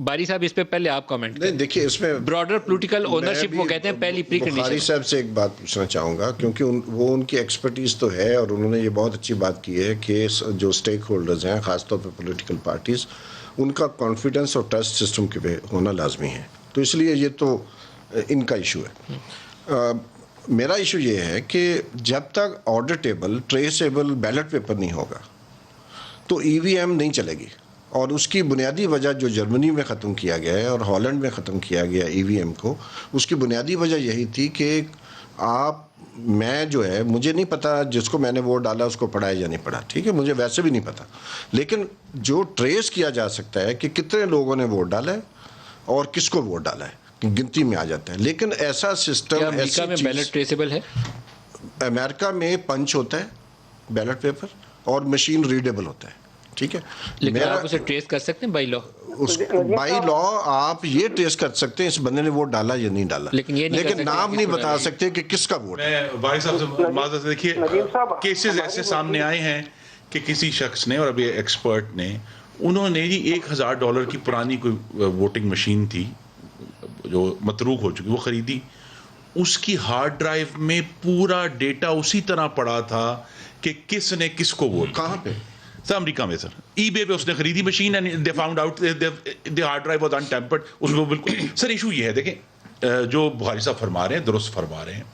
باری صاحب اس پہ پہلے آپ کامنٹ نہیں دیکھیے اس میں براڈر پولیٹیکل اونرشپ وہ کہتے ہیں پہلی پری کنڈیشن. بخاری صاحب سے ایک بات پوچھنا چاہوں گا کیونکہ وہ ان کی ایکسپرٹیز تو ہے اور انہوں نے یہ بہت اچھی بات کی ہے کہ جو اسٹیک ہولڈرز ہیں خاص طور پہ پولیٹیکل پارٹیز ان کا کانفیڈنس اور ٹرسٹ سسٹم کے پہ ہونا لازمی ہے, تو اس لیے یہ تو ان کا ایشو ہے. میرا ایشو یہ ہے کہ جب تک آڈیٹیبل ٹریسیبل بیلٹ پیپر نہیں ہوگا تو ای وی ایم نہیں چلے گی. اور اس کی بنیادی وجہ جو جرمنی میں ختم کیا گیا ہے اور ہالینڈ میں ختم کیا گیا ای وی ایم کو, اس کی بنیادی وجہ یہی تھی کہ میں جو ہے مجھے نہیں پتا جس کو میں نے ووٹ ڈالا اس کو پڑھا ہے یا نہیں پڑھا, ٹھیک ہے, مجھے ویسے بھی نہیں پتا, لیکن جو ٹریس کیا جا سکتا ہے کہ کتنے لوگوں نے ووٹ ڈالا ہے اور کس کو ووٹ ڈالا ہے گنتی میں آ جاتا ہے. لیکن ایسا سسٹم امریکہ میں بیلٹ ٹریسیبل ہے؟ امریکہ میں پنچ ہوتا ہے بیلٹ پیپر اور مشین ریڈیبل ہوتا ہے, ٹھیک ہے, لیکن آپ اسے ٹریس کر سکتے ہیں بائی لا. بائی لا آپ یہ ٹریس کر سکتے ہیں اس بندے نے ووٹ ڈالا یا نہیں ڈالا, لیکن نام نہیں بتا سکتے کہ کس کا ووٹ ہے. بھائی صاحب سے معذرت, دیکھیے کیسز ایسے سامنے آئے ہیں کہ کسی شخص نے اور ابھی ایکسپرٹ نے انہوں نے $1,000 کی پرانی کوئی ووٹنگ مشین تھی جو متروک ہو چکی, وہ خریدی, اس کی ہارڈ ڈرائیو میں پورا ڈیٹا اسی طرح پڑا تھا کہ کس نے کس کو ووٹ. کہاں پہ؟ سر امریکہ میں, سر ای بے پہ اس نے خریدی machine and they found out the hard drive was untampered. اس میں بالکل سر ایشو یہ ہے, دیکھیں جو بخاری صاحب فرما رہے ہیں درست فرما رہے ہیں,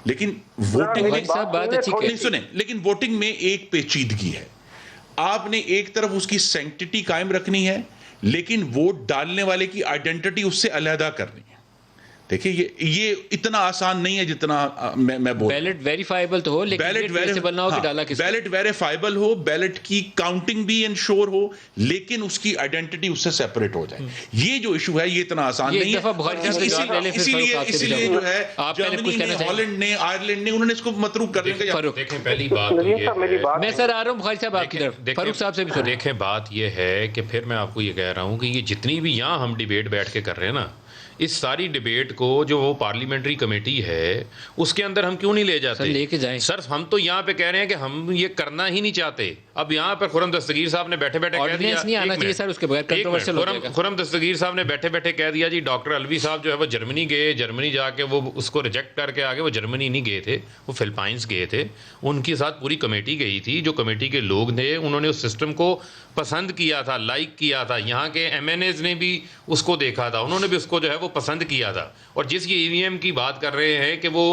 لیکن ووٹنگ میں سنیں, لیکن ووٹنگ میں ایک پیچیدگی ہے. آپ نے ایک طرف اس کی سینکٹیٹی قائم رکھنی ہے لیکن ووٹ ڈالنے والے کی آئیڈینٹی اس سے علیحدہ کرنی ہے. دیکھیے یہ اتنا آسان نہیں ہے جتنا میں بول. بیلٹ ویریفائیبل تو ہو لیکن ٹریسیبل نہ ہو کہ ڈالا کس. بیلٹ ویریفائیبل ہو, بیلٹ کی کاؤنٹنگ بھی انشور ہو, لیکن اس کی آئیڈینٹی اس سے سیپریٹ ہو جائے. یہ جو ایشو ہے یہ اتنا آسان نہیں ہے. اسی لیے جو ہے جرمنی نے, ہالینڈ نے, آئرلینڈ نے, انہوں نے اس کو متروک کر دیا. دیکھیں پہلی بات میں سر آ رہا ہوں بخاری صاحب آپ کی طرف, فاروق صاحب سے بھی. دیکھیں بات یہ ہے کہ پھر میں آپ کو یہ کہہ رہا ہوں کہ یہ جتنی بھی یہاں ہم ڈیبیٹ بیٹھ کے کر رہے ہیں نا, اس ساری ڈیبیٹ کو جو وہ پارلیمنٹری کمیٹی ہے اس کے اندر ہم کیوں نہیں لے جاتے؟ لے کے جائیں سر. ہم تو یہاں پہ کہہ رہے ہیں کہ ہم یہ کرنا ہی نہیں چاہتے. اب یہاں پر خرم دستگیر صاحب نے بیٹھے بیٹھے کہہ دیا, نہیں آنا چاہیے سر, اس کے بغیر کنٹروورشل ہو جائے گا. خرم دستگیر صاحب نے بیٹھے بیٹھے کہہ دیا جی ڈاکٹر الوی صاحب جو ہے وہ جرمنی گئے, جرمنی جا کے وہ اس کو ریجیکٹ کر کے آگے, وہ جرمنی نہیں گئے تھے, وہ فلپائنس گئے تھے, ان کے ساتھ پوری کمیٹی گئی تھی. جو کمیٹی کے لوگ تھے انہوں نے اس سسٹم کو پسند کیا تھا, لائک کیا تھا. یہاں کے ایم این ایز نے بھی اس کو دیکھا تھا, انہوں نے بھی اس کو جو ہے وہ پسند کیا تھا. اور جس کی ای وی ایم کی بات کر رہے ہیں کہ وہ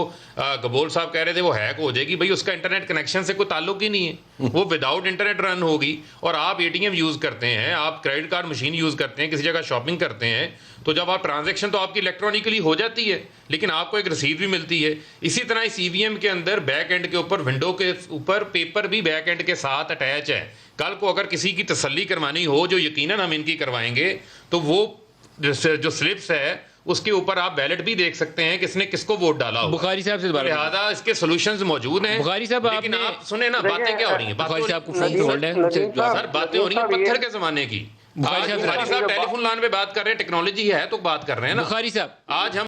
گبول صاحب کہہ رہے تھے وہ ہیک ہو جائے گی, بھائی اس کا انٹرنیٹ کنیکشن سے کوئی تعلق ہی نہیں ہے, وہ وداؤٹ انٹرنیٹ رن ہوگی. اور آپ اے ٹی ایم یوز کرتے ہیں, آپ کریڈٹ کارڈ مشین یوز کرتے ہیں, کسی جگہ شاپنگ کرتے ہیں, تو جب آپ ٹرانزیکشن تو آپ کی الیکٹرانکلی ہو جاتی ہے لیکن آپ کو ایک رسید بھی ملتی ہے. اسی طرح اس ای وی ایم کے اندر بیک اینڈ کے اوپر, ونڈو کے اوپر پیپر بھی بیک اینڈ کے ساتھ اٹیچ ہے. کل کو اگر کسی کی تسلی کروانی ہو, جو یقیناً ہم ان کی کروائیں گے, تو وہ جو سلپس ہے اس کے اوپر آپ بیلٹ بھی دیکھ سکتے ہیں کس نے کس کو ووٹ ڈالا ہو. بخاری صاحب سے لہٰذا اس کے سولوشنز موجود ہیں. بخاری صاحب لیکن آپ سنیں نا, باتیں کیا ہو رہی ہیں, بخاری صاحب کو فون پہ ہولڈ ہے سر, باتیں ہو رہی ہیں پتھر کے زمانے کی. بخاری صاحب ٹیلی فون لائن پہ بات کر رہے ہیں, ٹیکنالوجی ہے تو بات کر رہے ہیں نا. بخاری صاحب آج ہم